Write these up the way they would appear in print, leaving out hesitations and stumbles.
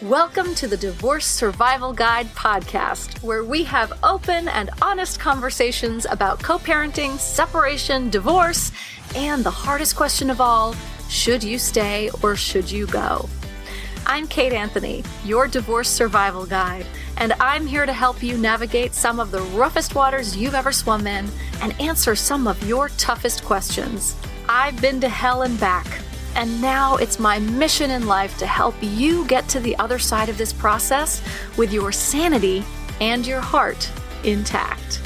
Welcome to the Divorce Survival Guide podcast, where we have open and honest conversations about co-parenting, separation, divorce, and the hardest question of all, should you stay or should you go? I'm Kate Anthony, your divorce survival guide, and I'm here to help you navigate some of the roughest waters you've ever swum in and answer some of your toughest questions. I've been to hell and back, and now it's my mission in life to help you get to the other side of this process with your sanity and your heart intact.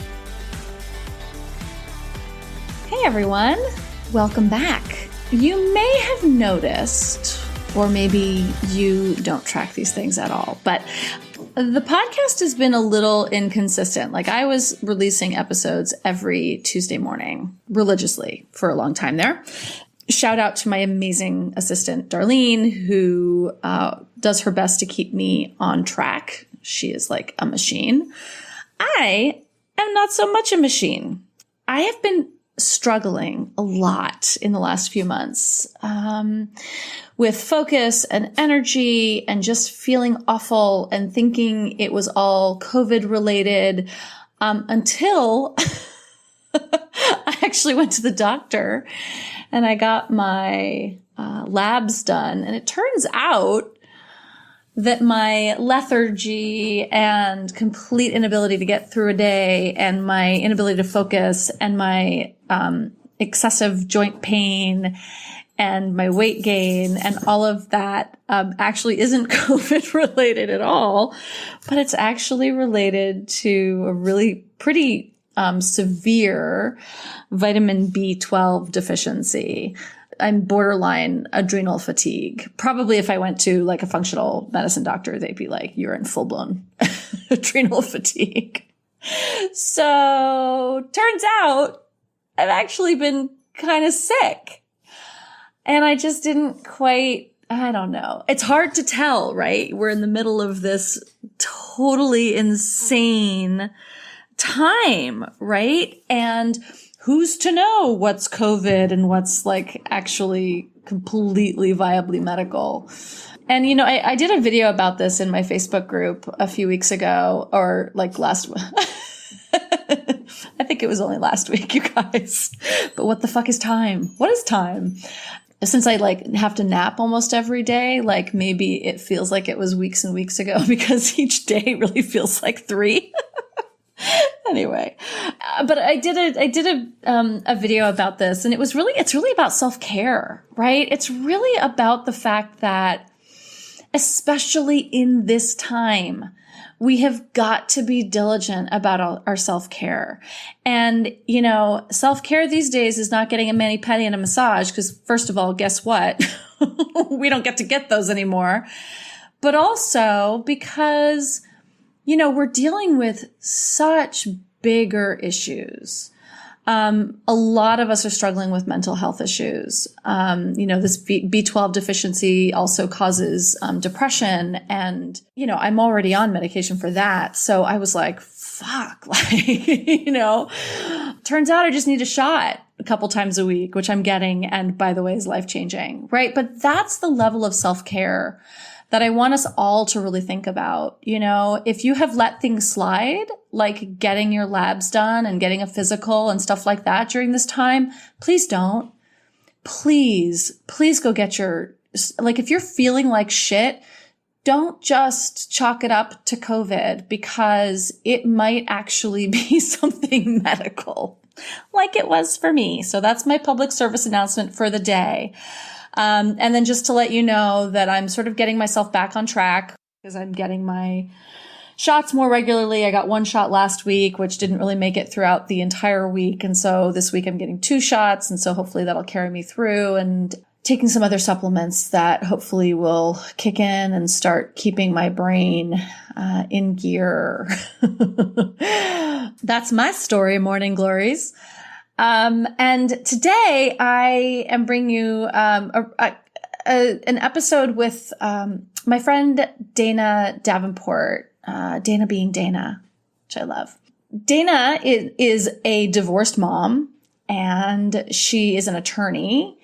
Hey everyone, welcome back. You may have noticed, or maybe you don't track these things at all, but the podcast has been a little inconsistent. Like, I was releasing episodes every Tuesday morning religiously for a long time there. Shout out to my amazing assistant, Darlene, who does her best to keep me on track. She is like a machine. I am not so much a machine. I have been struggling a lot in the last few months with focus and energy and just feeling awful and thinking it was all COVID related until I actually went to the doctor and I got my labs done. And it turns out that my lethargy and complete inability to get through a day and my inability to focus and my excessive joint pain and my weight gain and all of that actually isn't COVID related at all, but it's actually related to a really pretty severe vitamin B12 deficiency. I'm borderline adrenal fatigue. Probably if I went to like a functional medicine doctor, they'd be like, you're in full blown adrenal fatigue. So turns out I've actually been kind of sick and I just didn't quite, I don't know. It's hard to tell, right? We're in the middle of this totally insane time, right? And who's to know what's COVID and what's like actually completely viably medical? And, you know, I did a video about this in my Facebook group a few weeks ago, or like last, I think it was only last week, you guys. But what the fuck is time? What is time? Since I like have to nap almost every day, like maybe it feels like it was weeks and weeks ago because each day really feels like 3. Anyway, but I did a video about this, and it's really about self-care, right? It's really about the fact that, especially in this time, we have got to be diligent about our self-care. And, you know, self-care these days is not getting a mani-pedi and a massage, because first of all, guess what? We don't get to get those anymore. But also because, you know, we're dealing with such bigger issues. A lot of us are struggling with mental health issues. You know, this B12 deficiency also causes depression. And, you know, I'm already on medication for that. So I was like, fuck, like, you know, turns out I just need a shot a couple times a week, which I'm getting. And by the way, is life-changing, right? But that's the level of self-care that I want us all to really think about. You know, if you have let things slide, like getting your labs done and getting a physical and stuff like that during this time, please don't. Please go get like, if you're feeling like shit, don't just chalk it up to COVID, because it might actually be something medical, like it was for me. So that's my public service announcement for the day. And then just to let you know that I'm sort of getting myself back on track because I'm getting my shots more regularly. I got 1 shot last week, which didn't really make it throughout the entire week. And so this week I'm getting 2 shots. And so hopefully that'll carry me through, and taking some other supplements that hopefully will kick in and start keeping my brain in gear. That's my story, morning glories. And today I am bringing you an episode with my friend Dana Davenport, Dana being Dana, which I love. Dana is a divorced mom, and she is an attorney,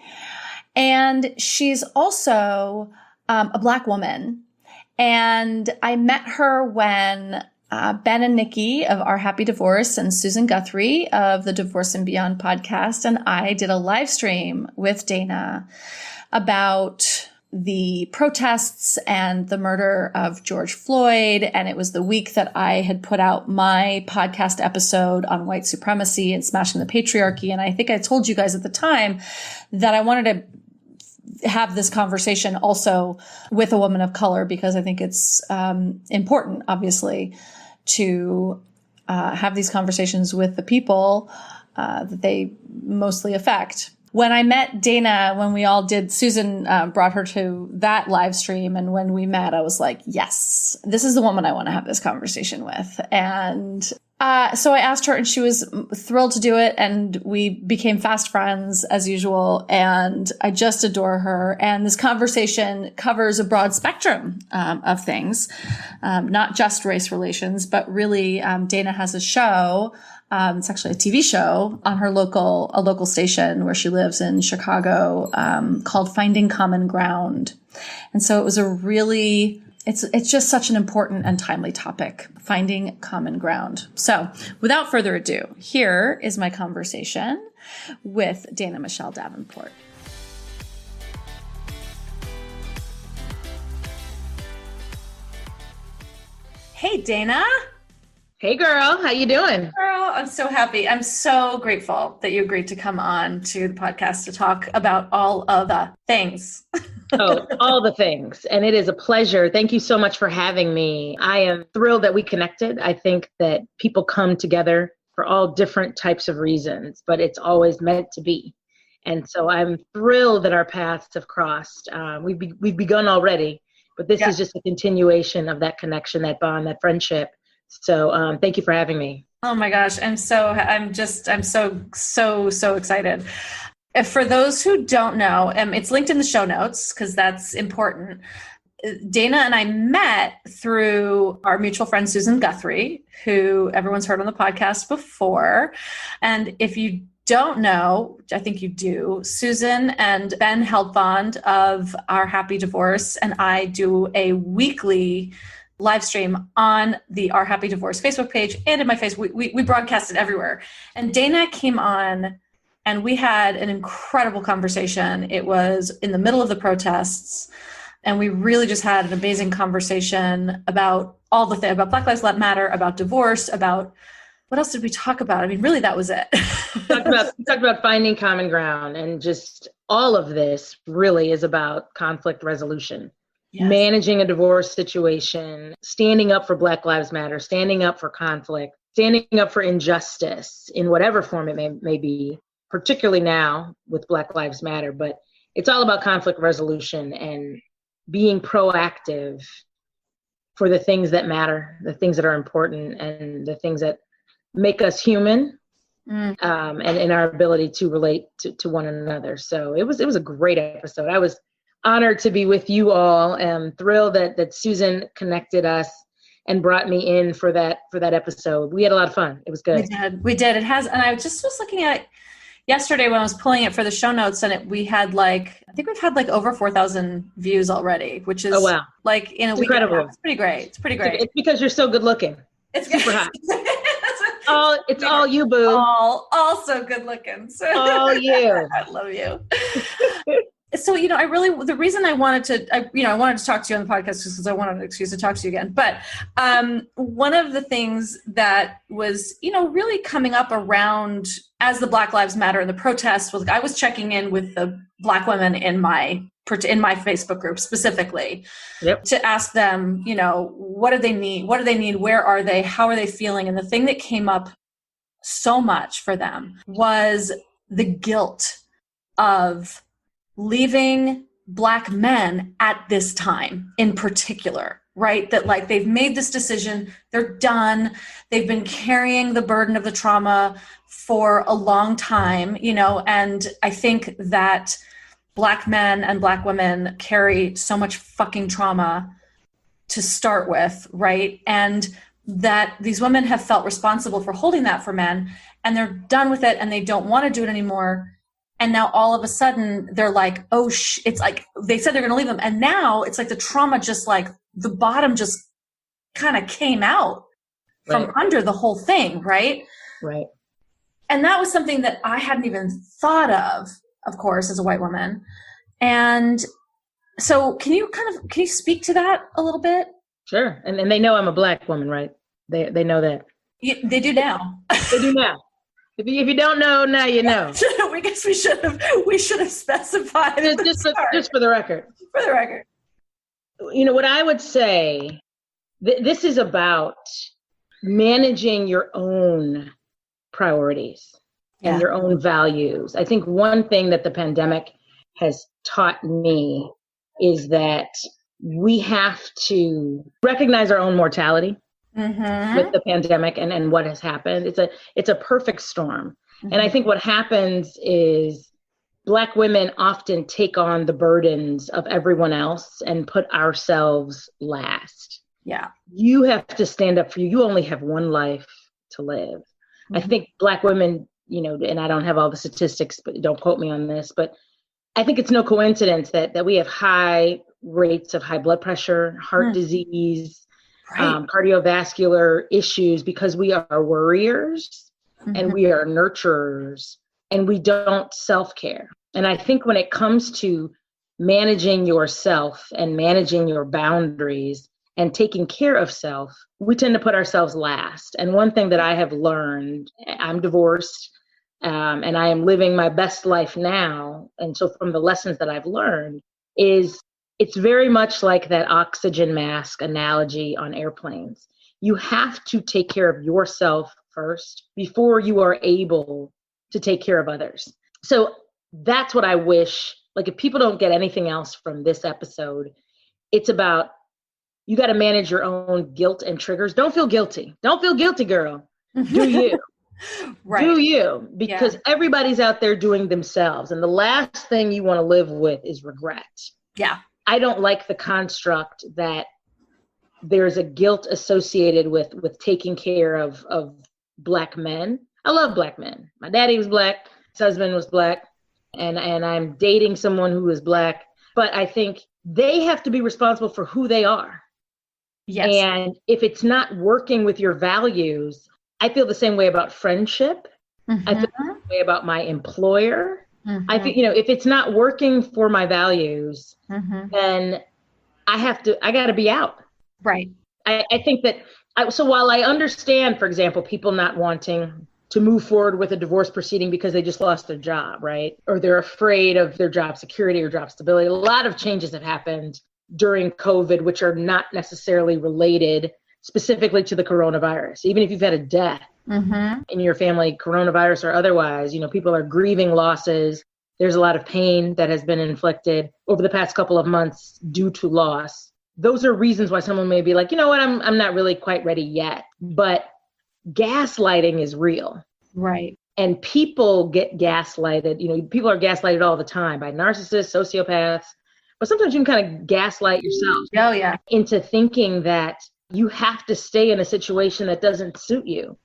and she's also a Black woman. And I met her when Ben and Nikki of Our Happy Divorce and Susan Guthrie of the Divorce and Beyond podcast and I did a live stream with Dana about the protests and the murder of George Floyd. And it was the week that I had put out my podcast episode on white supremacy and smashing the patriarchy. And I think I told you guys at the time that I wanted to have this conversation also with a woman of color, because I think it's important, obviously, to have these conversations with the people that they mostly affect. When I met Dana, when we all did, Susan brought her to that live stream. And when we met, I was like, yes, this is the woman I want to have this conversation with. And so I asked her and she was thrilled to do it. And we became fast friends as usual. And I just adore her. And this conversation covers a broad spectrum of things, not just race relations, but really Dana has a show. It's actually a TV show on a local station where she lives in Chicago, called Finding Common Ground. And so it was it's just such an important and timely topic, finding common ground. So without further ado, here is my conversation with Dana Michelle Davenport. Hey, Dana. Hey girl, how you doing? Girl, I'm so happy. I'm so grateful that you agreed to come on to the podcast to talk about all of the things. Oh, all the things. And it is a pleasure. Thank you so much for having me. I am thrilled that we connected. I think that people come together for all different types of reasons, but it's always meant to be. And so I'm thrilled that our paths have crossed. We've begun already, but this is just a continuation of that connection, that bond, that friendship. So thank you for having me. Oh my gosh. I'm so excited. For those who don't know, it's linked in the show notes because that's important. Dana and I met through our mutual friend, Susan Guthrie, who everyone's heard on the podcast before. And if you don't know, I think you do, Susan and Ben Heldbond of Our Happy Divorce and I do a weekly live stream on the Our Happy Divorce Facebook page and in my Facebook. We broadcast it everywhere. And Dana came on and we had an incredible conversation. It was in the middle of the protests. And we really just had an amazing conversation about all the things, about Black Lives Matter, about divorce, about what else did we talk about? I mean, really, that was it. We talked about finding common ground, and just all of this really is about conflict resolution. Yes. Managing a divorce situation, standing up for Black Lives Matter, standing up for conflict, standing up for injustice in whatever form it may be, particularly now with Black Lives Matter. But it's all about conflict resolution and being proactive for the things that matter, the things that are important, and the things that make us human, and in our ability to relate to one another. So it was a great episode. I was honored to be with you all. I'm thrilled that Susan connected us and brought me in for that episode. We had a lot of fun. It was good. We did. It has, and I just was looking at it yesterday when I was pulling it for the show notes, and we've had over 4,000 views already, which is like in a week. Incredible. It's pretty great. It's because you're so good looking. It's super hot. It's all you, boo. All so good looking. So. All you. I love you. So, the reason I wanted to talk to you on the podcast is because I wanted an excuse to talk to you again. But one of the things that was, really coming up around as the Black Lives Matter and the protests was, I was checking in with the Black women in my Facebook group specifically, to ask them, what do they need? What do they need? Where are they? How are they feeling? And the thing that came up so much for them was the guilt of leaving Black men at this time in particular, right? That like they've made this decision, they're done, they've been carrying the burden of the trauma for a long time, and I think that Black men and Black women carry so much fucking trauma to start with, right? And that these women have felt responsible for holding that for men, and they're done with it and they don't want to do it anymore. And now all of a sudden they're like, oh, it's like, they said they're going to leave them. And now it's like the trauma just like the bottom just kind of came out from under the whole thing. Right. Right. And that was something that I hadn't even thought of course, as a white woman. And so can you speak to that a little bit? Sure. And they know I'm a Black woman, right? They know that. They do now. They do now. If you don't know, now you know. I guess we should have specified. Just for the record. For the record. You know, what I would say, this is about managing your own priorities and your own values. I think one thing that the pandemic has taught me is that we have to recognize our own mortality with the pandemic and what has happened. It's a perfect storm. And I think what happens is Black women often take on the burdens of everyone else and put ourselves last. Yeah. You have to stand up for you. You only have one life to live. I think Black women, you know, and I don't have all the statistics, but don't quote me on this, but I think it's no coincidence that we have high rates of high blood pressure, heart disease, cardiovascular issues, because we are worriers and we are nurturers and we don't self-care. And I think when it comes to managing yourself and managing your boundaries and taking care of self, we tend to put ourselves last. And one thing that I have learned, I'm divorced, and I am living my best life now. And so from the lessons that I've learned is it's very much like that oxygen mask analogy on airplanes. You have to take care of yourself first before you are able to take care of others. So that's what I wish, like if people don't get anything else from this episode, it's about, you got to manage your own guilt and triggers. Don't feel guilty. Don't feel guilty, girl. Do you? Right. Do you? Because everybody's out there doing themselves. And the last thing you want to live with is regret. Yeah. I don't like the construct that there's a guilt associated with taking care of Black men. I love Black men. My daddy was Black. His husband was Black. And I'm dating someone who is Black. But I think they have to be responsible for who they are. Yes. And if it's not working with your values, I feel the same way about friendship. I feel the same way about my employer. I think, you know, if it's not working for my values, then I got to be out. Right. I think that, so while I understand, for example, people not wanting to move forward with a divorce proceeding because they just lost their job, right? Or they're afraid of their job security or job stability. A lot of changes have happened during COVID, which are not necessarily related specifically to the coronavirus. Even if you've had a death in your family, coronavirus or otherwise, you know, people are grieving losses. There's a lot of pain that has been inflicted over the past couple of months due to loss. Those are reasons why someone may be like, you know what, I'm not really quite ready yet. But gaslighting is real. Right. And people get gaslighted. You know, people are gaslighted all the time by narcissists, sociopaths. But sometimes you can kind of gaslight yourself into thinking that you have to stay in a situation that doesn't suit you.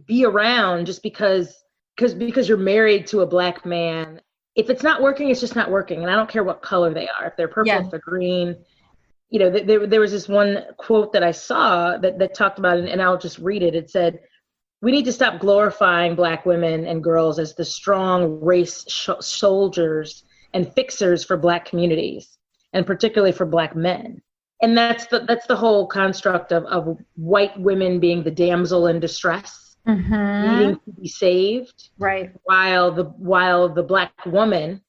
Be around just because you're married to a Black man. If it's not working, it's just not working. And I don't care what color they are. If they're purple, if they're green. You know, there was this one quote that I saw that talked about it, and I'll just read it. It said, "We need to stop glorifying Black women and girls as the strong race soldiers and fixers for Black communities, and particularly for Black men." And that's the whole construct of white women being the damsel in distress, needing to be saved, right? While the Black woman,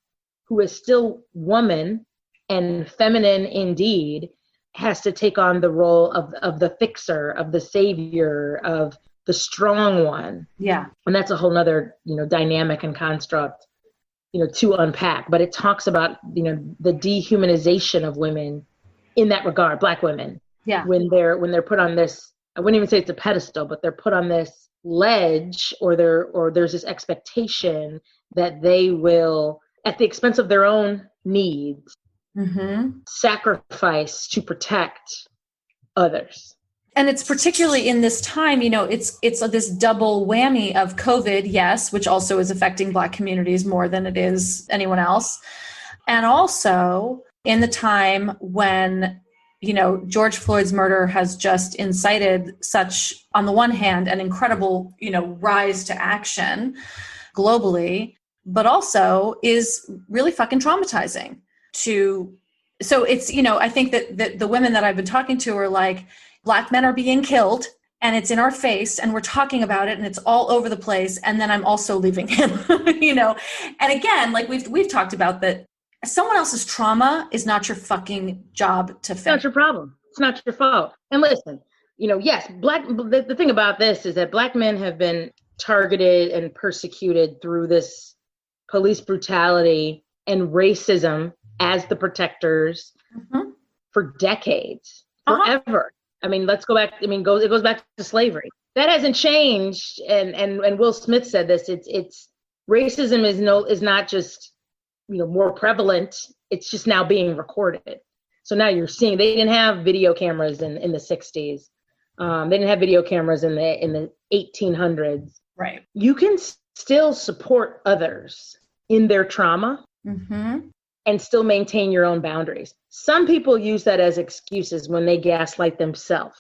who is still woman and feminine indeed, has to take on the role of the fixer, of the savior, of the strong one. Yeah, and that's a whole nother, you know, dynamic and construct, you know, to unpack. But it talks about, you know, the dehumanization of women. In that regard, Black women, when they're put on this, I wouldn't even say it's a pedestal, but they're put on this ledge, or there's this expectation that they will, at the expense of their own needs, sacrifice to protect others. And it's particularly in this time, it's this double whammy of COVID, yes, which also is affecting Black communities more than it is anyone else. And also in the time when, George Floyd's murder has just incited such, on the one hand, an incredible, rise to action globally, but also is really fucking traumatizing so it's, I think that the women that I've been talking to are like, Black men are being killed and it's in our face and we're talking about it and it's all over the place. And then I'm also leaving him, and again, like we've talked about that someone else's trauma is not your fucking job to fix. It's not your problem. It's not your fault. And listen, yes, the thing about this is that Black men have been targeted and persecuted through this police brutality and racism as the protectors for decades, forever. I mean, let's go back. I mean, it goes back to slavery. That hasn't changed. And Will Smith said this. It's racism is not just more prevalent. It's just now being recorded. So now you're seeing they didn't have video cameras in the 60s. They didn't have video cameras in the 1800s. Right. You can still support others in their trauma. And still maintain your own boundaries. Some people use that as excuses when they gaslight themselves.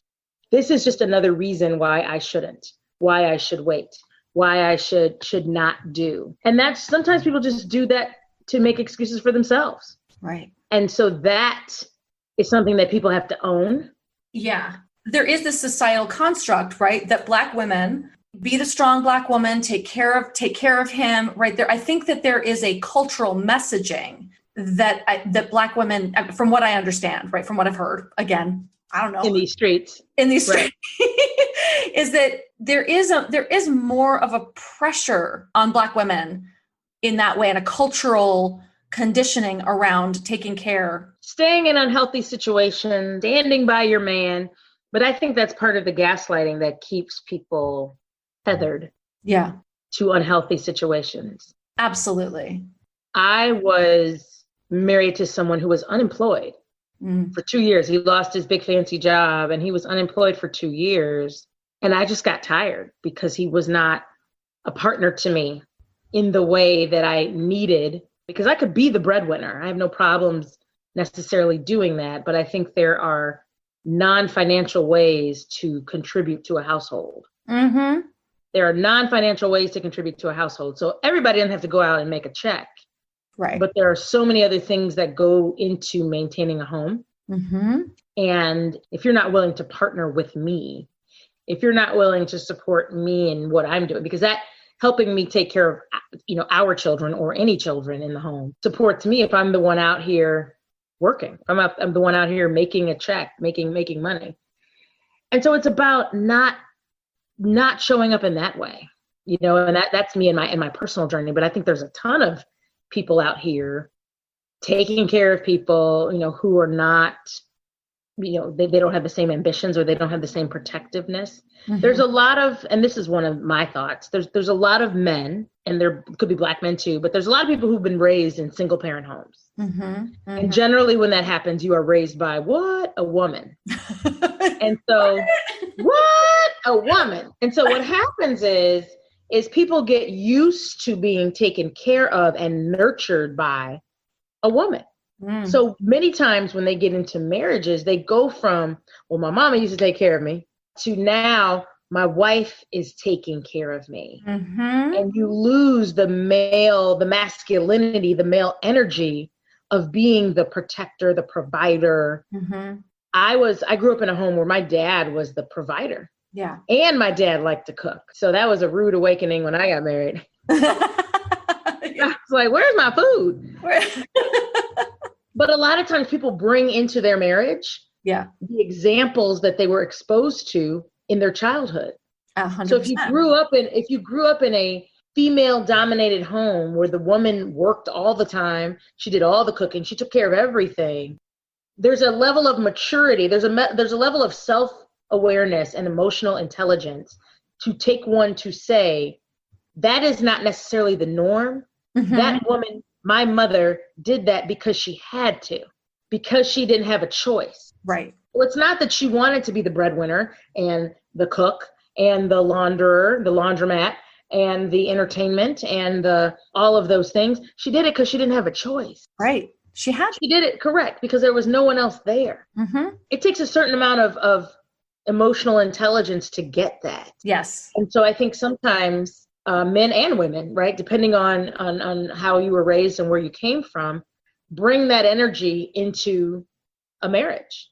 This is just another reason why I shouldn't, why I should wait, why I should not do. And that's sometimes people just do that to make excuses for themselves. Right. And so that is something that people have to own. Yeah. There is this societal construct, right? That Black women be the strong Black woman, take care of him, right there. I think that there is a cultural messaging that Black women, from what I understand, right, from what I've heard, again, I don't know, in these streets, right. is that there is more of a pressure on Black women in that way, and a cultural conditioning around taking care, staying in unhealthy situations, standing by your man. But I think that's part of the gaslighting that keeps people tethered, to unhealthy situations. Absolutely. I was married to someone who was unemployed for 2 years. He lost his big fancy job and he was unemployed for 2 years. And I just got tired because he was not a partner to me in the way that I needed, because I could be the breadwinner. I have no problems necessarily doing that, but I think there are non-financial ways to contribute to a household. There are non-financial ways to contribute to a household. So everybody doesn't have to go out and make a check. Right. But there are so many other things that go into maintaining a home. And if you're not willing to partner with me, if you're not willing to support me in what I'm doing, because that helping me take care of, our children or any children in the home supports me if I'm the one out here working. I'm the one out here making a check, making money. And so it's about not showing up in that way, and that's me in my personal journey. But I think there's a ton of people out here taking care of people, who are not, they don't have the same ambitions or they don't have the same protectiveness. There's a lot of, and this is one of my thoughts, there's a lot of men, and there could be Black men too, but there's a lot of people who've been raised in single parent homes. And generally when that happens, you are raised by what? A woman. And so what? A woman. And so what happens is people get used to being taken care of and nurtured by a woman. So many times when they get into marriages, they go from, well, my mama used to take care of me, to now my wife is taking care of me. And you lose the masculinity, the male energy of being the protector, the provider. I grew up in a home where my dad was the provider. Yeah. And my dad liked to cook. So that was a rude awakening when I got married. I was like, where's my food? But a lot of times people bring into their marriage the examples that they were exposed to in their childhood. 100%. So if you grew up in a female dominated home where the woman worked all the time, she did all the cooking, she took care of everything, there's a level of maturity, there's a level of self-awareness and emotional intelligence to take one to say, that is not necessarily the norm. That woman, my mother, did that because she had to, because she didn't have a choice. Right. Well, it's not that she wanted to be the breadwinner and the cook and the launderer, the laundromat, and the entertainment and all of those things. She did it because she didn't have a choice. Right. She did it correct because there was no one else there. Mm-hmm. It takes a certain amount of emotional intelligence to get that. Yes. And so I think sometimes men and women, right, depending on how you were raised and where you came from, bring that energy into a marriage.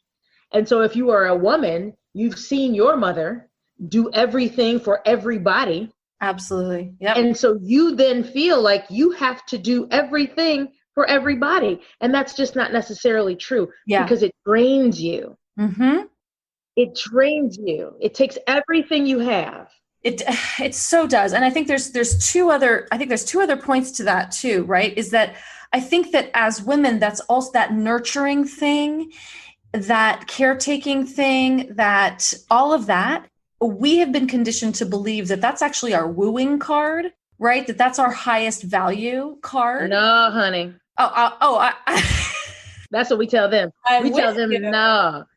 And so if you are a woman, you've seen your mother do everything for everybody. Absolutely. Yep. And so you then feel like you have to do everything for everybody. And that's just not necessarily true because it drains you. Mm-hmm. It drains you. It takes everything you have. It so does. And I think there's two other points to that too, right? Is that I think that as women, that's also that nurturing thing, that caretaking thing, that all of that, we have been conditioned to believe that that's actually our wooing card, right? That's our highest value card. No, honey. That's what we tell them. We tell them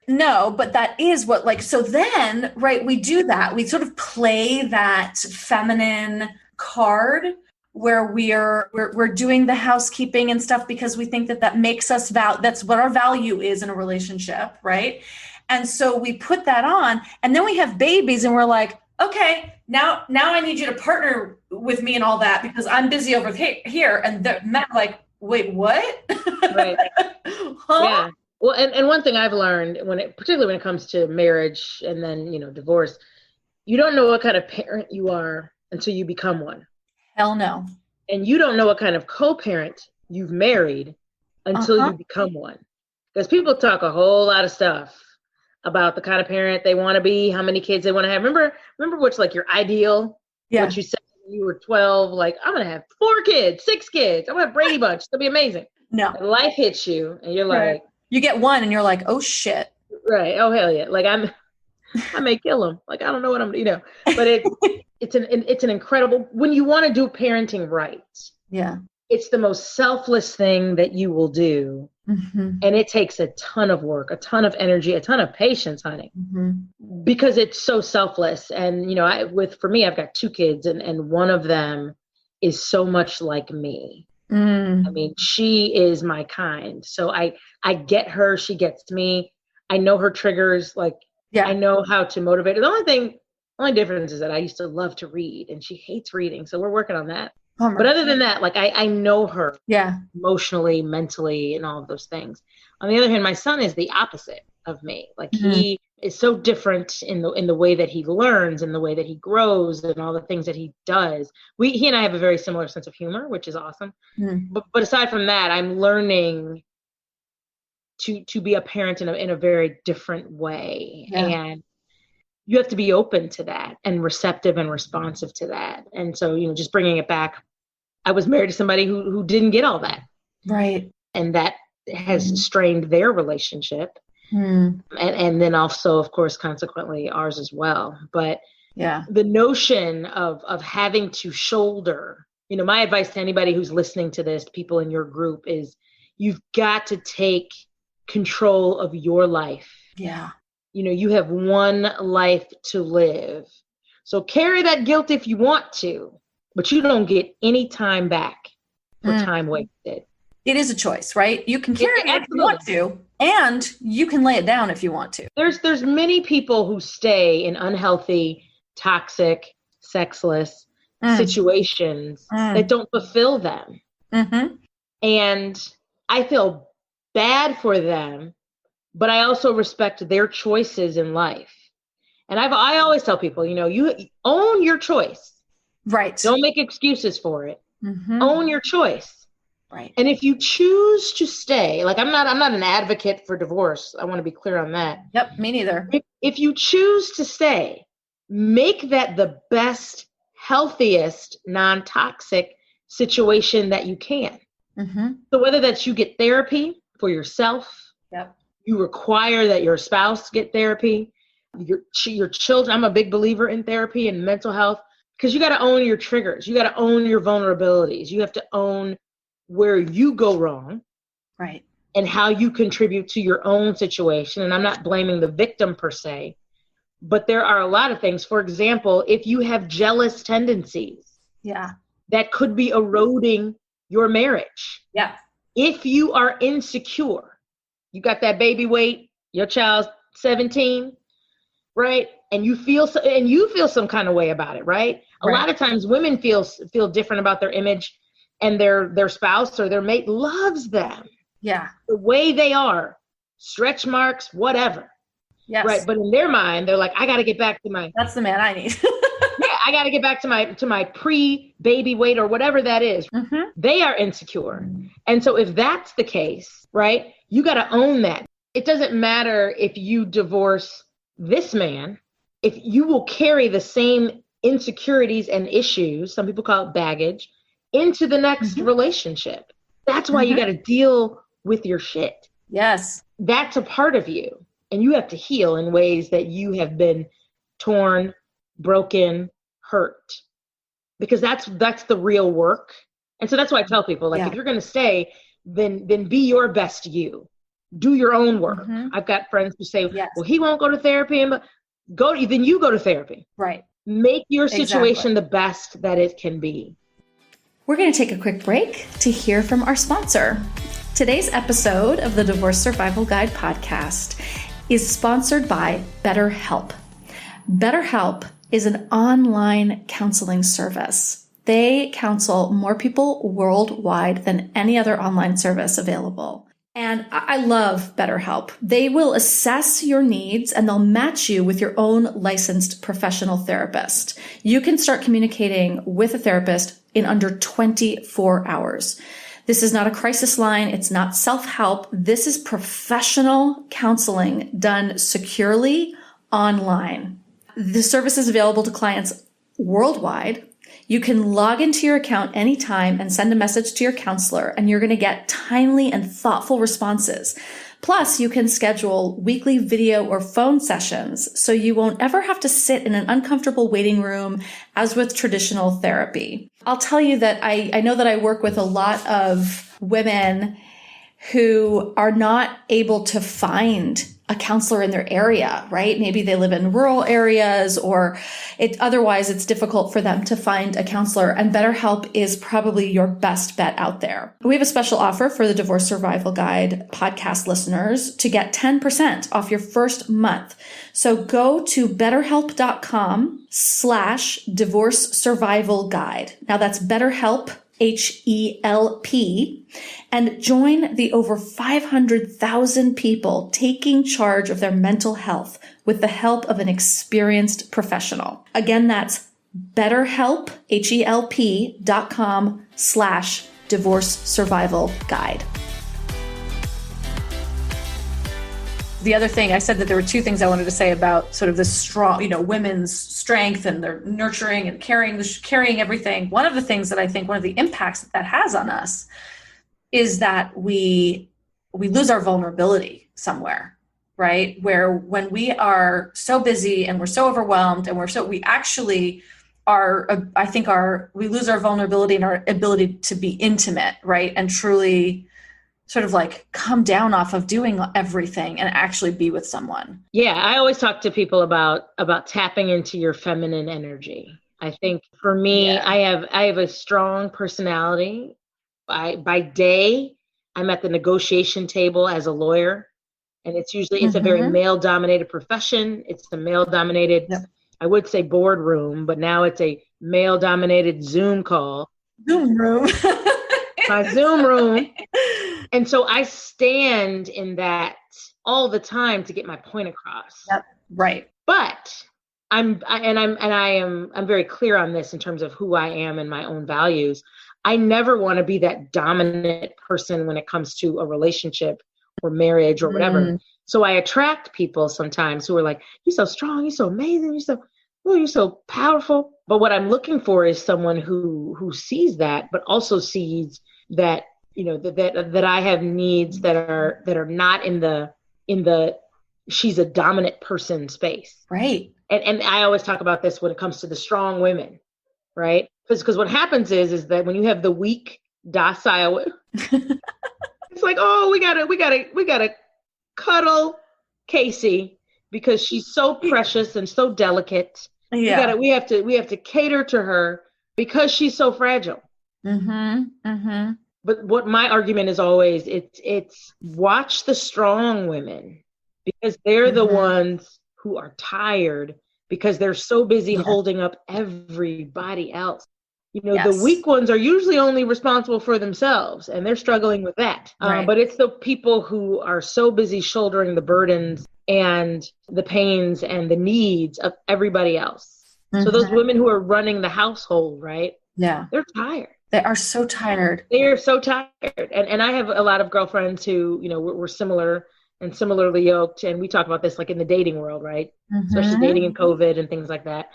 no, but that is what so then, right, we do that. We sort of play that feminine card where we're doing the housekeeping and stuff because we think that makes us that's what our value is in a relationship, right? And so we put that on and then we have babies and we're like, okay, now I need you to partner with me and all that because I'm busy over here. And the men are like, wait, what? Right. Huh? Yeah. Well, and one thing I've learned particularly when it comes to marriage and then, divorce, you don't know what kind of parent you are until you become one. Hell no. And you don't know what kind of co-parent you've married until you become one. Because people talk a whole lot of stuff about the kind of parent they want to be, how many kids they want to have. Remember what's like your ideal? Yeah. What you said when you were 12, like, I'm going to have 4 kids, 6 kids. I'm going to have Brady Bunch. It'll be amazing. No. And life hits you and you're right. like. You get one and you're like, oh shit. Right. Oh, hell yeah. Like I may kill him. Like, I don't know what I'm, but it's an incredible, when you want to do parenting right. Yeah. It's the most selfless thing that you will do. Mm-hmm. And it takes a ton of work, a ton of energy, a ton of patience, honey, because it's so selfless. And, for me, I've got 2 kids and one of them is so much like me. I mean, she is my kind. So I get her, she gets me. I know her triggers. I know how to motivate her. The only difference is that I used to love to read and she hates reading. So we're working on that. But other than that, I know her emotionally, mentally, and all of those things. On the other hand, my son is the opposite of me. He is so different in the way that he learns and the way that he grows and all the things that he does. He and I have a very similar sense of humor, which is awesome. But aside from that, I'm learning to be a parent in a very different way. Yeah. And you have to be open to that and receptive and responsive to that. And so, just bringing it back, I was married to somebody who didn't get all that. Right. And that has strained their relationship. And then also, of course, consequently ours as well. But the notion of having to shoulder, my advice to anybody who's listening to this, people in your group, is you've got to take control of your life. Yeah. You have one life to live. So carry that guilt if you want to, but you don't get any time back for time wasted. It is a choice, right? You can carry it if you want to, and you can lay it down if you want to. There's many people who stay in unhealthy, toxic, sexless situations that don't fulfill them. And I feel bad for them, but I also respect their choices in life. And I always tell people, you own your choice. Right. Don't make excuses for it. Own your choice. Right. And if you choose to stay, I'm not an advocate for divorce. I want to be clear on that. Yep, me neither. If you choose to stay, make that the best, healthiest, non-toxic situation that you can. So whether that's you get therapy for yourself, you require that your spouse get therapy, your children. I'm a big believer in therapy and mental health because you got to own your triggers. You got to own your vulnerabilities. You have to own where you go wrong. Right. and how you contribute to your own situation. And I'm not blaming the victim per se, but there are a lot of things. For example, if you have jealous tendencies, that could be eroding your marriage. Yeah. If you are insecure, you got that baby weight, your child's 17, right? And you feel some kind of way about it, right? A lot of times women feel different about their image, and their spouse or their mate loves them. Yeah. The way they are, stretch marks, whatever. Yes. Right. But in their mind, they're like, I got to get back to that's the man I need. I got to get back to my pre-baby weight or whatever that is. Mm-hmm. They are insecure. And so if that's the case, right, you got to own that. It doesn't matter if you divorce this man, if you will carry the same insecurities and issues, some people call it baggage, into the next relationship. That's why you got to deal with your shit. Yes. That's a part of you. And you have to heal in ways that you have been torn, broken, hurt. Because that's the real work. And so that's why I tell people, like, if you're going to stay, then be your best you. Do your own work. I've got friends who say, well, he won't go to therapy. Then you go to therapy. Right. Make your situation the best that it can be. We're going to take a quick break to hear from our sponsor. Today's episode of the Divorce Survival Guide podcast is sponsored by BetterHelp. BetterHelp is an online counseling service. They counsel more people worldwide than any other online service available. And I love BetterHelp. They will assess your needs and they'll match you with your own licensed professional therapist. You can start communicating with a therapist in under 24 hours. This is not a crisis line. It's not self-help. This is professional counseling done securely online. The service is available to clients worldwide. You can log into your account anytime and send a message to your counselor, and you're going to get timely and thoughtful responses. Plus, you can schedule weekly video or phone sessions, so you won't ever have to sit in an uncomfortable waiting room as with traditional therapy. I'll tell you that I know that I work with a lot of women who are not able to find a counselor in their area, right? Maybe they live in rural areas or otherwise it's difficult for them to find a counselor, and BetterHelp is probably your best bet out there. We have a special offer for the Divorce Survival Guide podcast listeners to get 10% off your first month. So go to betterhelp.com/divorce survival guide. Now that's BetterHelp, HELP, and join the over 500,000 people taking charge of their mental health with the help of an experienced professional. Again, that's BetterHelp, HELP.com/divorce survival guide. The other thing, I said that there were two things I wanted to say about sort of the strong, women's strength and their nurturing and carrying everything. One of the things that I think one of the impacts that has on us is that we lose our vulnerability somewhere, right? Where when we are so busy and we're so overwhelmed and we actually are, we lose our vulnerability and our ability to be intimate, right? And truly sort of like come down off of doing everything and actually be with someone. Yeah, I always talk to people about tapping into your feminine energy. I think for me, I have a strong personality. By day, I'm at the negotiation table as a lawyer, and it's a very male-dominated profession. It's a male-dominated, I would say boardroom, but now it's a male-dominated Zoom call. Zoom room. My Zoom room. And so I stand in that all the time to get my point across. Yep. Right. But I'm very clear on this in terms of who I am and my own values. I never want to be that dominant person when it comes to a relationship or marriage or whatever. So I attract people sometimes who are like, you're so strong, you're so amazing, you're so powerful. But what I'm looking for is someone who sees that, but also sees that, that I have needs that are not in the she's a dominant person space. Right. And I always talk about this when it comes to the strong women, right? Because what happens is that when you have the weak, docile, It's like, oh, we gotta cuddle Casey because she's so precious and so delicate. Yeah. We have to cater to her because she's so fragile. But what my argument is always, it's watch the strong women because they're the ones who are tired because they're so busy holding up everybody else. You know, the weak ones are usually only responsible for themselves and they're struggling with that. But it's the people who are so busy shouldering the burdens and the pains and the needs of everybody else. So those women who are running the household, right? Yeah. They're tired. They are so tired. They are so tired. And I have a lot of girlfriends who, you know, we're similar and similarly yoked. And we talk about this like in the dating world, right? Especially dating in COVID and things like that.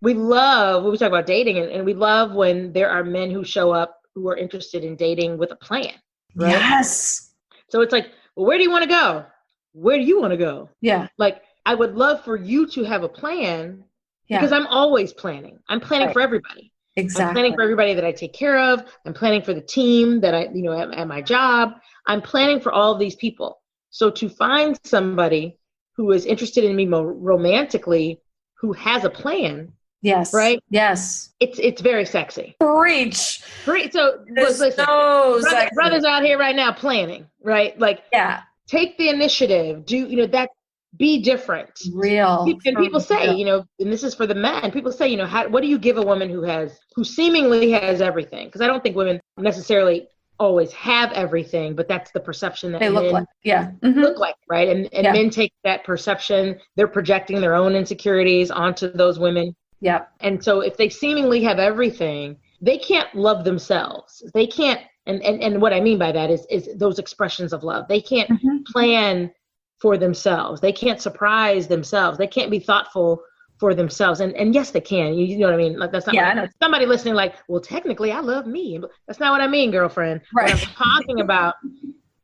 We love, when we talk about dating, and we love when there are men who show up who are interested in dating with a plan, right? Yes. So it's like, well, where do you want to go? Where do you want to go? Yeah. Like, I would love for you to have a plan because I'm always planning. I'm planning for everybody. Exactly. I'm planning for everybody that I take care of. I'm planning for the team that I, you know, at my job. I'm planning for all of these people. So to find somebody who is interested in me romantically, who has a plan. Yes. Right? Yes. It's very sexy. Preach. So listen, so brothers out here right now planning, right? Like, take the initiative. Do, you know, that, be different. Real. And people say, you know, and this is for the men, people say, you know, what do you give a woman who seemingly has everything? Because I don't think women necessarily always have everything, but that's the perception that they look like. Look like, right? And men take that perception, they're projecting their own insecurities onto those women. Yeah. And so if they seemingly have everything, they can't love themselves. They can't, and what I mean by that is those expressions of love. They can't plan for themselves. They can't surprise themselves. They can't be thoughtful for themselves. And yes, they can. You know what I mean? Like, that's not I know. Somebody listening like, well, technically I love me. That's not what I mean, girlfriend. Right. What I'm talking about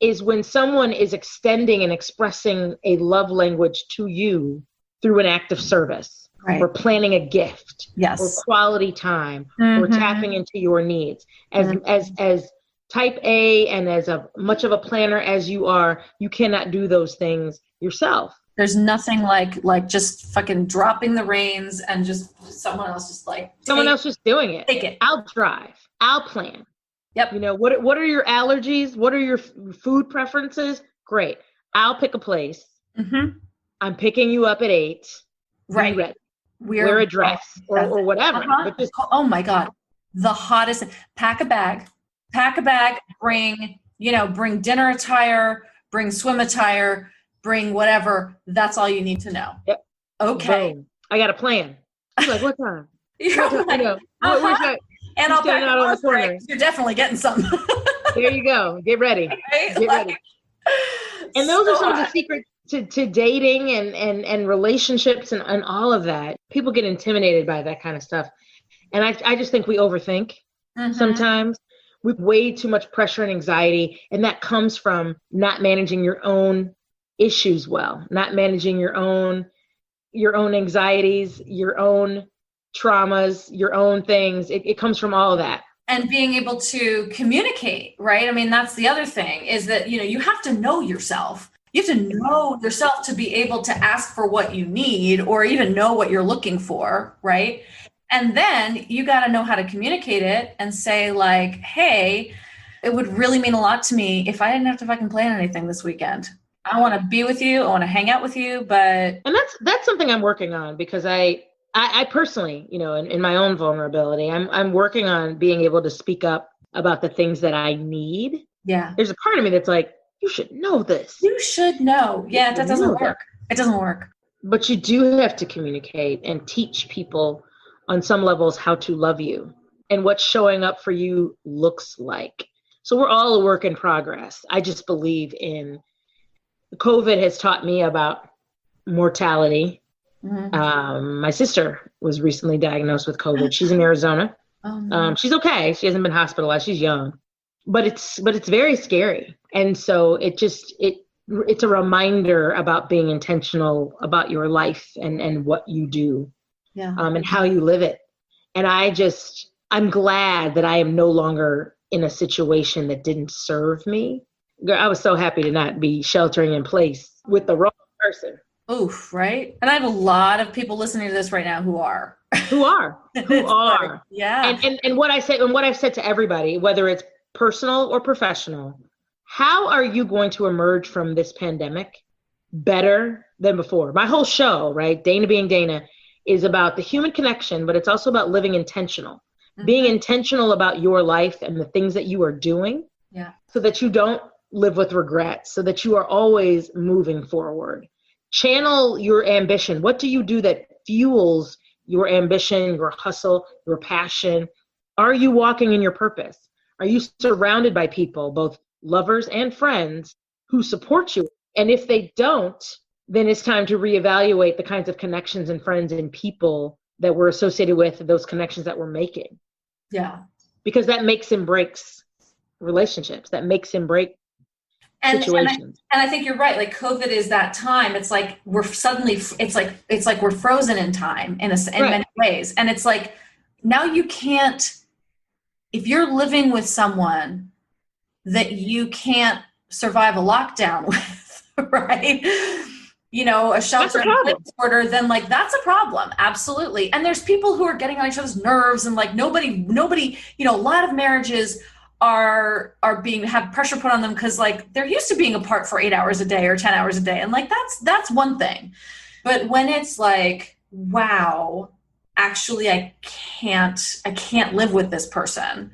is when someone is extending and expressing a love language to you through an act of service, or planning a gift, or quality time, or tapping into your needs. As type A and as much of a planner as you are, you cannot do those things yourself. There's nothing like just fucking dropping the reins and just someone else just doing it. Take it. I'll drive. I'll plan. Yep. You know, what are your allergies? What are your food preferences? Great. I'll pick a place. I'm picking you up at 8. Right. Be ready. Wear a dress or whatever. But just, oh my God. The hottest. Pack a bag, bring dinner attire, bring swim attire, bring whatever. That's all you need to know. Yep. Okay. Boom. I got a plan. You're like, what time? And I'll pack out on the corner. You're definitely getting something. There you go. Get ready. Right? Get ready. And those are some of the secrets to dating and relationships and all of that. People get intimidated by that kind of stuff. And I just think we overthink sometimes. We have way too much pressure and anxiety. And that comes from not managing your own issues well, not managing your own anxieties, your own traumas, your own things. It comes from all of that. And being able to communicate, right? I mean, that's the other thing is that, you know, you have to know yourself. You have to know yourself to be able to ask for what you need or even know what you're looking for, right? And then you got to know how to communicate it and say like, hey, it would really mean a lot to me if I didn't have to fucking plan anything this weekend. I want to be with you. I want to hang out with you, but. And that's something I'm working on because I personally, you know, in my own vulnerability, I'm working on being able to speak up about the things that I need. Yeah. There's a part of me that's like, you should know this. You should know. Yeah, that doesn't work. It doesn't work. But you do have to communicate and teach people on some levels how to love you and what showing up for you looks like. So we're all a work in progress. I just believe in COVID has taught me about mortality. My sister was recently diagnosed with COVID. She's in Arizona. She's okay. She hasn't been hospitalized. She's young, but it's very scary. And so it's a reminder about being intentional about your life and what you do, and how you live it. And I'm glad that I am no longer in a situation that didn't serve me. Girl, I was so happy to not be sheltering in place with the wrong person. Oof, right? And I have a lot of people listening to this right now who are. Who are. Yeah. And what I've said to everybody, whether it's personal or professional, how are you going to emerge from this pandemic better than before? My whole show, right? Dana being Dana, is about the human connection, but it's also about living intentional. Mm-hmm. Being intentional about your life and the things that you are doing. Yeah. So that you don't live with regret, so that you are always moving forward. Channel your ambition. What do you do that fuels your ambition, your hustle, your passion? Are you walking in your purpose? Are you surrounded by people, both lovers and friends, who support you? And if they don't, then it's time to reevaluate the kinds of connections and friends and people that we're associated with, those connections that we're making. Yeah. Because that makes and breaks relationships. That makes and break situations. And I think you're right. Like COVID is that time. It's like we're suddenly, it's like we're frozen in time in many ways. And it's like, now you can't, if you're living with someone that you can't survive a lockdown with, right? You know, a shelter in place order, then like that's a problem. Absolutely. And there's people who are getting on each other's nerves, and like nobody, you know, a lot of marriages are have pressure put on them because like they're used to being apart for 8 hours a day or 10 hours a day. And like that's one thing. But when it's like, wow, actually I can't live with this person,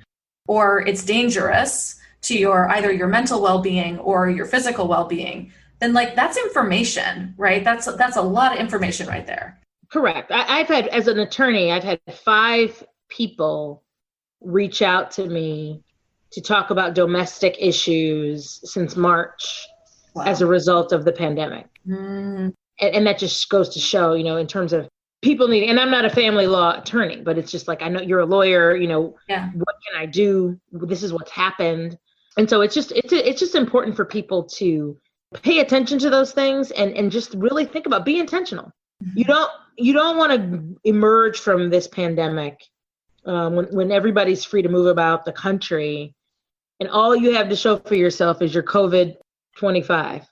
or it's dangerous to either your mental well-being or your physical well-being, then like that's information, right? That's a lot of information right there. Correct. I've had, as an attorney, I've had 5 people reach out to me to talk about domestic issues since March. Wow. As a result of the pandemic. And that just goes to show, you know, in terms of people needing, and I'm not a family law attorney, but it's just like, I know you're a lawyer, you know, what can I do? This is what's happened. And so it's just important for people to pay attention to those things and just really think about, be intentional. Mm-hmm. You don't want to emerge from this pandemic when everybody's free to move about the country and all you have to show for yourself is your COVID 25,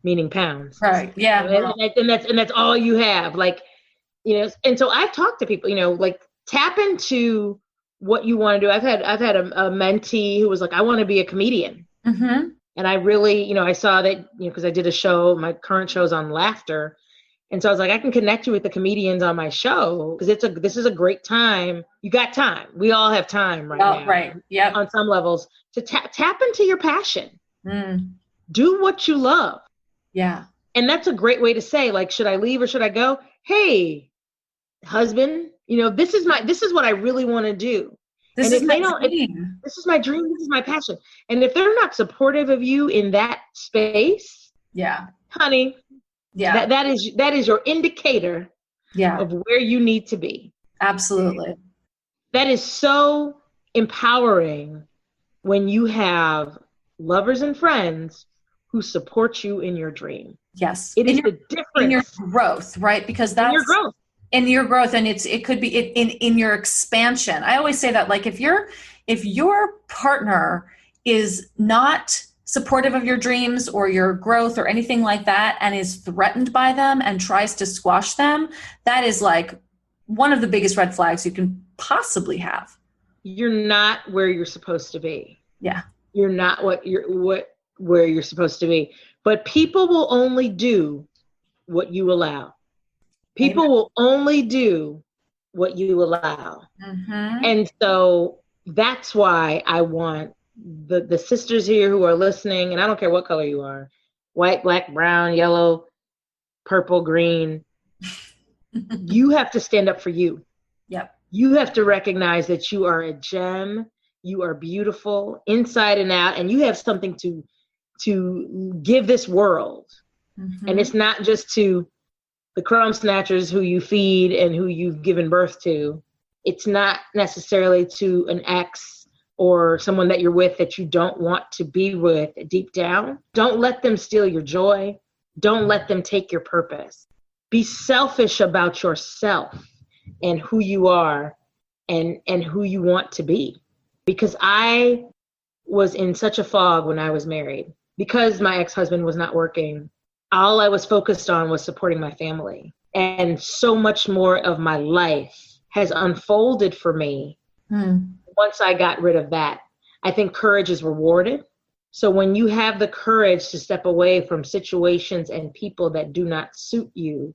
meaning pounds. Right. Yeah. And that's all you have. Like, you know, and so I've talked to people, you know, like tap into what you want to do. I've had a mentee who was like, I want to be a comedian. Mm-hmm. And I really, you know, I saw that, you know, because I did a show, my current show's on laughter. And so I was like, I can connect you with the comedians on my show because this is a great time. You got time. We all have time right now. Right. Yeah. On some levels to tap into your passion. Do what you love. Yeah. And that's a great way to say, like, should I leave or should I go? Hey, husband, you know, this is what I really want to do. This is my dream. This is my dream. This is my passion. And if they're not supportive of you in that space, honey, that is your indicator of where you need to be. Absolutely. That is so empowering when you have lovers and friends who support you in your dream. Yes. It is the difference. In your growth, right? Because that's your growth. In your growth, and it could be in your expansion. I always say that, like, if your partner is not supportive of your dreams or your growth or anything like that, and is threatened by them and tries to squash them, that is like one of the biggest red flags you can possibly have. You're not where you're supposed to be. Yeah. You're not where you're supposed to be. But people will only do what you allow. People will only do what you allow. Mm-hmm. And so that's why I want the sisters here who are listening, and I don't care what color you are, white, black, brown, yellow, purple, green, you have to stand up for you. Yep. You have to recognize that you are a gem, you are beautiful inside and out, and you have something to give this world. Mm-hmm. And it's not just to the crumb snatchers who you feed and who you've given birth to. It's not necessarily to an ex or someone that you're with that you don't want to be with deep down. Don't let them steal your joy. Don't let them take your purpose. Be selfish about yourself and who you are and who you want to be. because I was in such a fog when I was married. Because my ex-husband was not working, all I was focused on was supporting my family. And so much more of my life has unfolded for me once I got rid of that. I think courage is rewarded. So when you have the courage to step away from situations and people that do not suit you,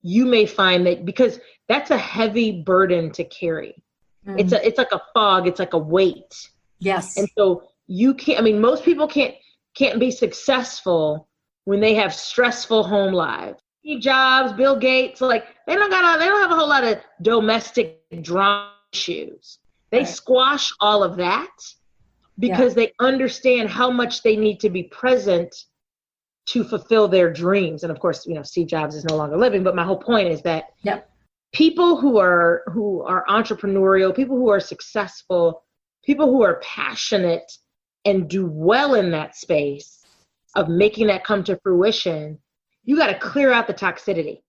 you may find that, because that's a heavy burden to carry. It's like a fog. It's like a weight. Yes. And so you can't, I mean, most people can't be successful when they have stressful home lives. Steve Jobs, Bill Gates, like they don't have a whole lot of domestic drama issues. They squash all of that because they understand how much they need to be present to fulfill their dreams. And of course, you know, Steve Jobs is no longer living, but my whole point is that people who are entrepreneurial, people who are successful, people who are passionate and do well in that space of making that come to fruition, you got to clear out the toxicity.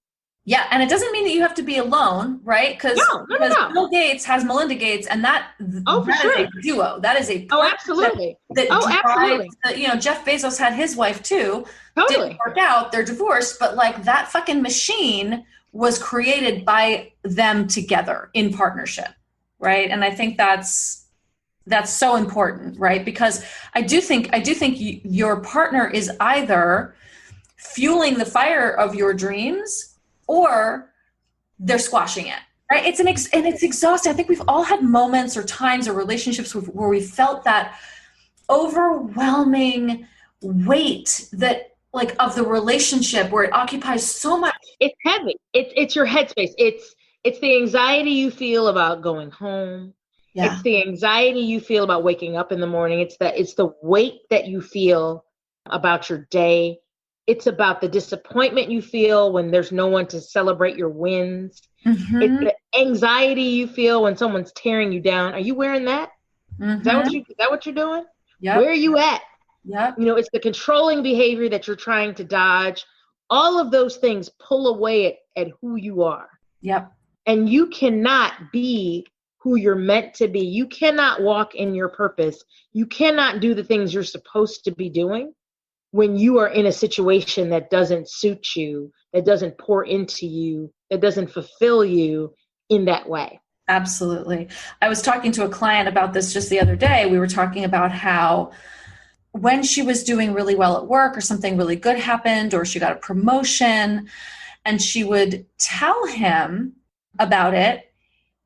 Yeah, and it doesn't mean that you have to be alone, right? Because Bill Gates has Melinda Gates, and that is a duo. That is a absolutely. Absolutely. You know, Jeff Bezos had his wife too. Totally. Didn't work out. They're divorced, but like that fucking machine was created by them together in partnership, right? And I think that's so important, right? Because I do think your partner is either fueling the fire of your dreams or they're squashing it, right? And it's exhausting. I think we've all had moments or times or relationships where we felt that overwhelming weight that like of the relationship where it occupies so much. It's heavy. It's your headspace. It's the anxiety you feel about going home. Yeah. It's the anxiety you feel about waking up in the morning. It's the weight that you feel about your day. It's about the disappointment you feel when there's no one to celebrate your wins. Mm-hmm. It's the anxiety you feel when someone's tearing you down. Are you wearing that? Mm-hmm. Is that what you're doing? Yep. Where are you at? Yep. You know, it's the controlling behavior that you're trying to dodge. All of those things pull away at who you are. Yep. And you cannot be who you're meant to be. You cannot walk in your purpose. You cannot do the things you're supposed to be doing when you are in a situation that doesn't suit you, that doesn't pour into you, that doesn't fulfill you in that way. Absolutely. I was talking to a client about this just the other day. We were talking about how when she was doing really well at work or something really good happened or she got a promotion and she would tell him about it,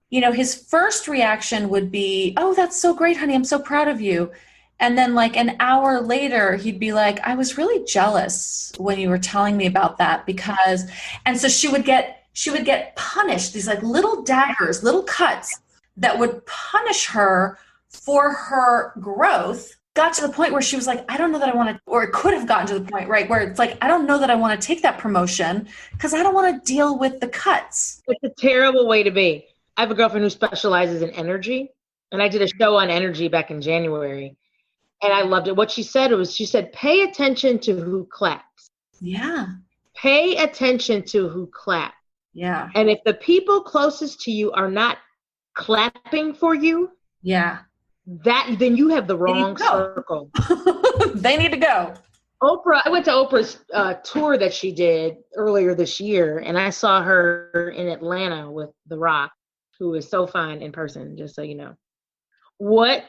you know, his first reaction would be, "Oh, that's so great, honey. I'm so proud of you." And then like an hour later, he'd be like, "I was really jealous when you were telling me about that because," and so she would get punished, these like little daggers, little cuts that would punish her for her growth. Got to the point where she was like, "I don't know that I want to," or it could have gotten to the point, right, where it's like, "I don't know that I want to take that promotion because I don't want to deal with the cuts." It's a terrible way to be. I have a girlfriend who specializes in energy, and I did a show on energy back in January. And I loved it. What she said pay attention to who claps. Yeah. Pay attention to who claps. Yeah. And if the people closest to you are not clapping for you, then you have the wrong circle. They need to go. I went to Oprah's tour that she did earlier this year, and I saw her in Atlanta with The Rock, who is so fine in person, just so you know. What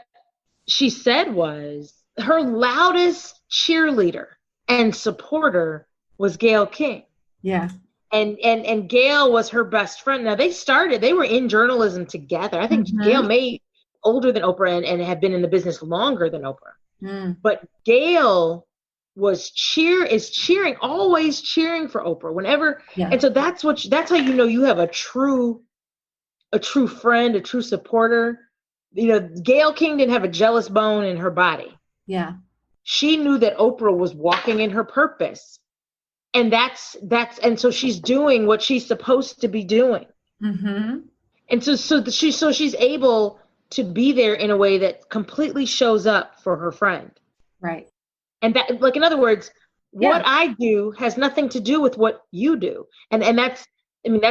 she said was her loudest cheerleader and supporter was Gayle King. Yeah. And Gayle was her best friend. Now they were in journalism together. I think Gayle may older than Oprah and had been in the business longer than Oprah. Mm. But Gayle always cheering for Oprah whenever. Yeah. And so that's how you know you have a true friend, a true supporter. You know, Gayle King didn't have a jealous bone in her body. Yeah. She knew that Oprah was walking in her purpose. And and so she's doing what she's supposed to be doing. Mm-hmm. And so she's able to be there in a way that completely shows up for her friend. Right. And that, like, in other words, what I do has nothing to do with what you do. And that's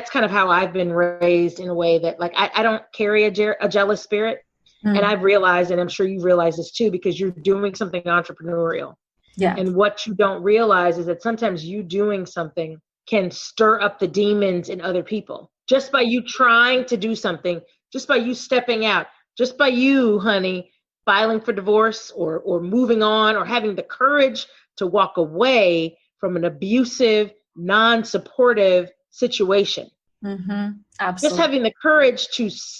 kind of how I've been raised in a way that, like, I don't carry a jealous spirit. And I've realized, and I'm sure you've realized this too, because you're doing something entrepreneurial. Yeah. And what you don't realize is that sometimes you doing something can stir up the demons in other people. Just by you trying to do something, just by you stepping out, just by you, honey, filing for divorce or moving on or having the courage to walk away from an abusive, non-supportive situation. Absolutely. Just having the courage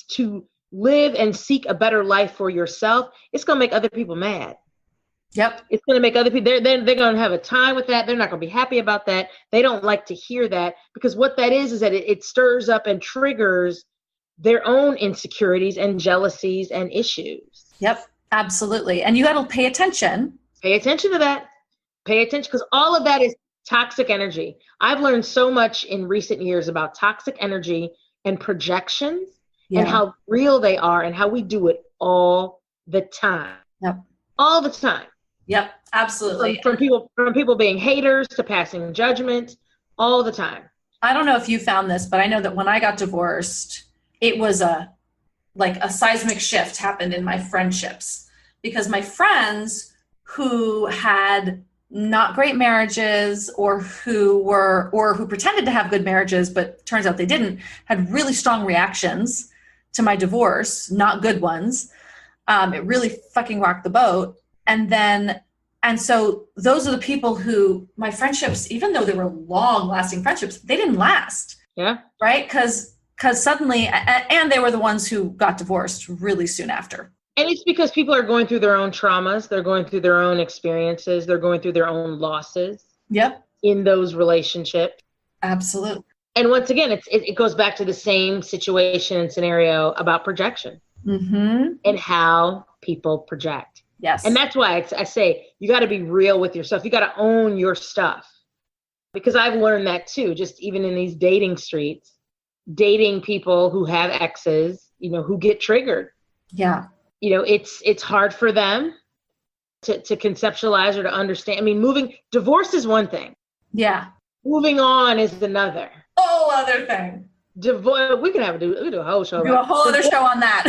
to live and seek a better life for yourself, it's going to make other people mad. Yep. It's going to make other people, they're going to have a time with that. They're not going to be happy about that. They don't like to hear that, because what that is that it stirs up and triggers their own insecurities and jealousies and issues. Yep. Absolutely. And you got to pay attention. Pay attention to that. Pay attention, because all of that is toxic energy. I've learned so much in recent years about toxic energy and projections and how real they are and how we do it all the time. Yep. All the time. Yep. Absolutely. From people being haters to passing judgment, all the time. I don't know if you found this, but I know that when I got divorced, it was a seismic shift happened in my friendships, because my friends who had not great marriages or who pretended to have good marriages, but turns out they didn't, had really strong reactions to my divorce, not good ones. It really fucking rocked the boat. And so those are the people who my friendships, even though they were long lasting friendships, they didn't last. Yeah. Right. Cause suddenly, and they were the ones who got divorced really soon after. And it's because people are going through their own traumas. They're going through their own experiences. They're going through their own losses. Yep. In those relationships. Absolutely. And once again, it goes back to the same situation and scenario about projection and how people project. Yes. And that's why I say you got to be real with yourself. You got to own your stuff, because I've learned that too, just even in these dating streets, dating people who have exes, who get triggered. Yeah. It's hard for them to conceptualize or to understand. I mean, divorce is one thing. Yeah. Moving on is another. Whole other thing. Divorce. We can do a whole show. Do a whole other show on that.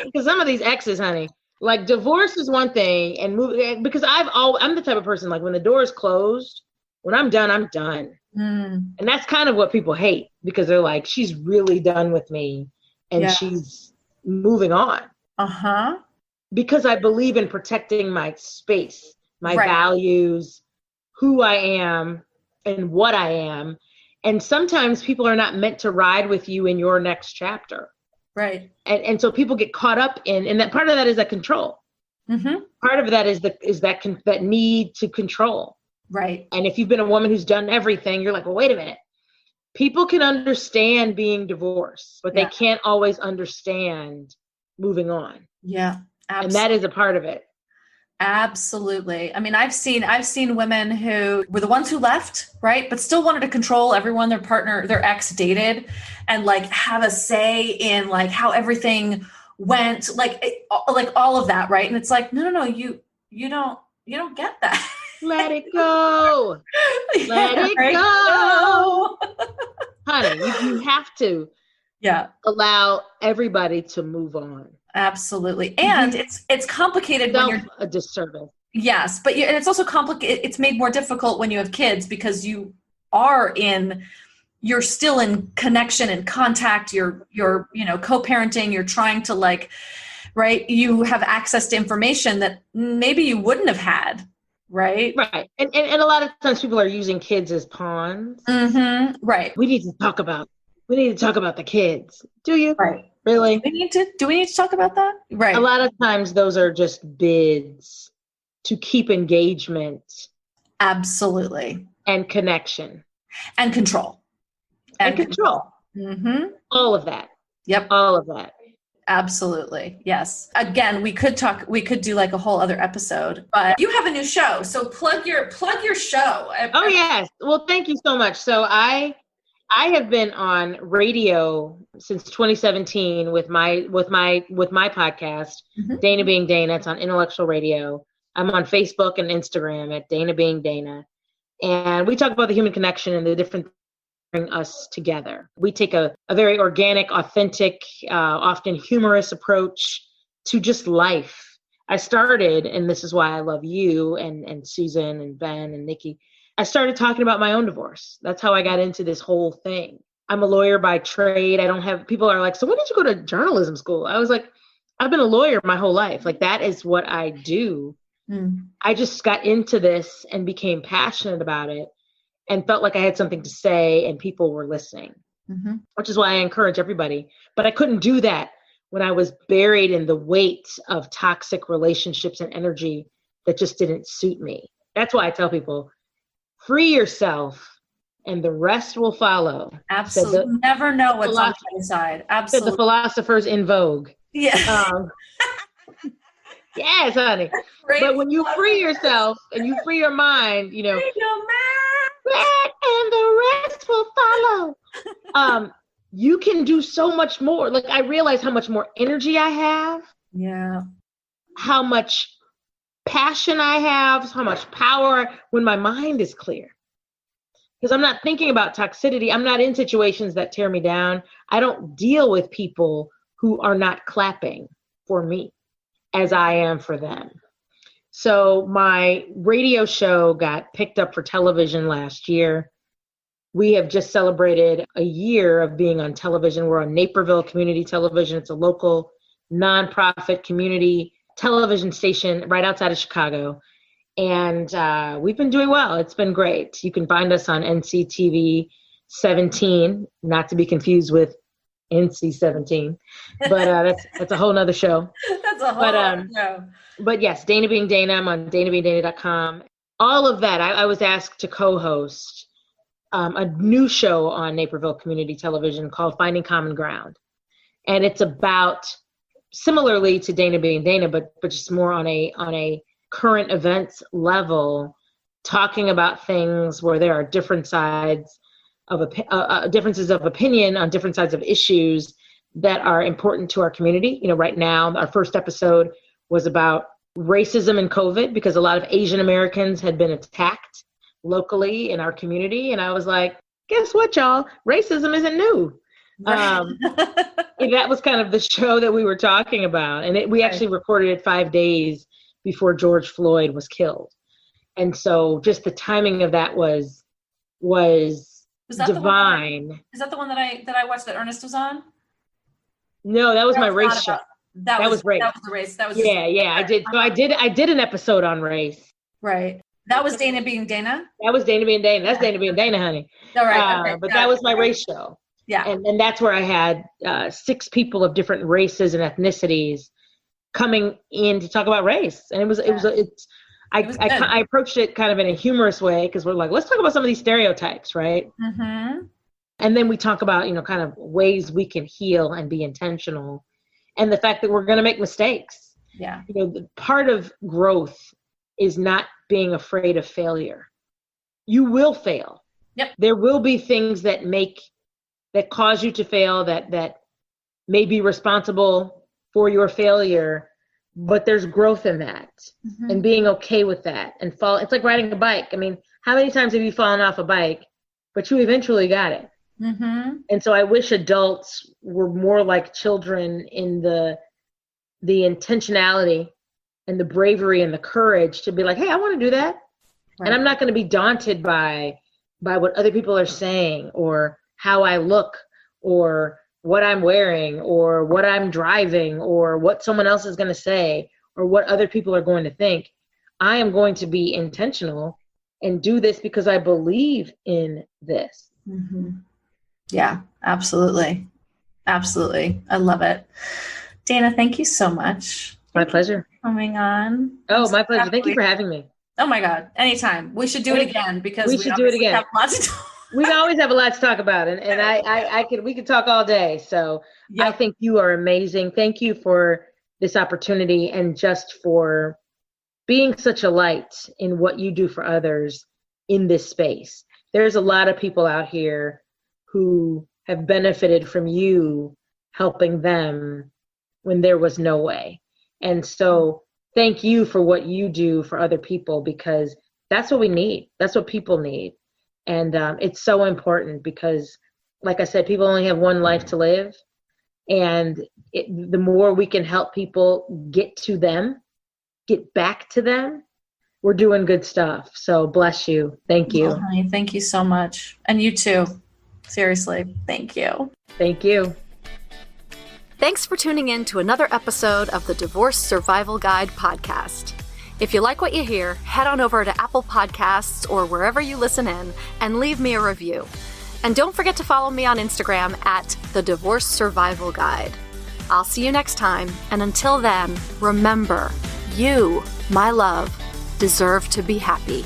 Because some of these exes, honey, like divorce is one thing, and because I'm the type of person, like when the door is closed, when I'm done, I'm done. And that's kind of what people hate, because they're like, she's really done with me, and she's moving on. Because I believe in protecting my space, my values, who I am, and what I am. And sometimes people are not meant to ride with you in your next chapter. Right. And so people get caught up in that. Part of that is that control. Part of that is that need to control. Right. And if you've been a woman who's done everything, you're like, well, wait a minute. People can understand being divorced, but they can't always understand moving on. Yeah. Absolutely. And that is a part of it. Absolutely. I mean, I've seen women who were the ones who left, right? But still wanted to control everyone their ex dated, and like have a say in like how everything went, like all of that. Right. And it's like, no, you don't get that. Let it go. Let it go. Honey, you have to allow everybody to move on. Absolutely. And it's complicated when you're a disservice. Yes, but and it's also complicated. It's made more difficult when you have kids, because you're still in connection and contact. You're co-parenting. You're trying to you have access to information that maybe you wouldn't have had. Right. Right. And a lot of times people are using kids as pawns. Right. We need to talk about the kids. Do you? Right. Really? Do we need to talk about that? Right. A lot of times those are just bids to keep engagement. Absolutely. And connection. And control. And control. All of that. Yep. All of that. Absolutely. Yes. Again, we could do like a whole other episode, but you have a new show. So plug your show. Oh yes. Well, thank you so much. So I have been on radio since 2017 with my podcast, Dana Being Dana. It's on Intellectual Radio. I'm on Facebook and Instagram at Dana Being Dana. And we talk about the human connection and the different bring us together. We take a very organic, authentic, often humorous approach to just life. I started, and this is why I love you and Susan and Ben and Nikki. I started talking about my own divorce. That's how I got into this whole thing. I'm a lawyer by trade. People are like, so when did you go to journalism school? I was like, I've been a lawyer my whole life. Like, that is what I do. I just got into this and became passionate about it and felt like I had something to say and people were listening, which is why I encourage everybody. But I couldn't do that when I was buried in the weight of toxic relationships and energy that just didn't suit me. That's why I tell people, free yourself and the rest will follow. Absolutely. Never know what's on the other side. Absolutely. The philosophers in vogue. Yeah. Yes, honey. Great. But when you free yourself and you free your mind, and the rest will follow. You can do so much more. Like, I realize how much more energy I have. Yeah. How much passion I have, how much power when my mind is clear. Because I'm not thinking about toxicity. I'm not in situations that tear me down. I don't deal with people who are not clapping for me as I am for them. So my radio show got picked up for television last year. We have just celebrated a year of being on television. We're on Naperville Community Television. It's a local nonprofit community television station right outside of Chicago. And we've been doing well. It's been great. You can find us on NCTV 17, not to be confused with NC-17, but that's a whole nother show. That's a whole other show. But yes, Dana Being Dana. I'm on DanaBeingDana.com. All of that. I was asked to co-host a new show on Naperville Community Television called Finding Common Ground. And it's about, similarly to Dana Being Dana, but just more on a current events level, talking about things where there are different sides of differences of opinion on different sides of issues that are important to our community. Right now, our first episode was about racism and COVID, because a lot of Asian Americans had been attacked locally in our community. And I was like, guess what, y'all? Racism isn't new. That was kind of the show that we were talking about. And we actually recorded it 5 days before George Floyd was killed. And so just the timing of that was divine. Is that the one that I watched that Ernest was on? No, that was my race show. That was race. That was the race. That was yeah. I did. So I did an episode on race. Right. That was Dana Being Dana. That was Dana Being Dana. That's Dana Being Dana, honey. All right. Okay. But that was my race show. Yeah. And that's where I had 6 people of different races and ethnicities coming in to talk about race, and I approached it kind of in a humorous way, because we're like, let's talk about some of these stereotypes, right? Mm-hmm. And then we talk about, kind of ways we can heal and be intentional, and the fact that we're going to make mistakes. Yeah. Part of growth is not being afraid of failure. You will fail. Yep. There will be things that cause you to fail, that may be responsible for your failure, but there's growth in that, and being okay with that, and fall. It's like riding a bike. I mean, how many times have you fallen off a bike, but you eventually got it? Mm-hmm. And so I wish adults were more like children in the intentionality and the bravery and the courage to be like, hey, I want to do that. Right. And I'm not going to be daunted by what other people are saying, or how I look, or what I'm wearing, or what I'm driving, or what someone else is going to say, or what other people are going to think. I am going to be intentional and do this because I believe in this. Mm-hmm. Yeah, absolutely. Absolutely. I love it. Dana, thank you so much. My pleasure. Coming on. Oh, my pleasure. Thank you for having me. Oh my God. Anytime. We should do it again, because we should do it again. Have lots of time. We always have a lot to talk about, and we could talk all day. So yep. I think you are amazing. Thank you for this opportunity, and just for being such a light in what you do for others in this space. There's a lot of people out here who have benefited from you helping them when there was no way. And so thank you for what you do for other people, because that's what we need. That's what people need. And it's so important, because, like I said, people only have one life to live. And the more we can help people get to them, get back to them, we're doing good stuff. So bless you. Thank you. Oh, honey, thank you so much. And you too. Seriously, thank you. Thank you. Thanks for tuning in to another episode of the Divorce Survival Guide podcast. If you like what you hear, head on over to Apple Podcasts or wherever you listen in and leave me a review. And don't forget to follow me on Instagram at the Divorce Survival Guide. I'll see you next time. And until then, remember, you, my love, deserve to be happy.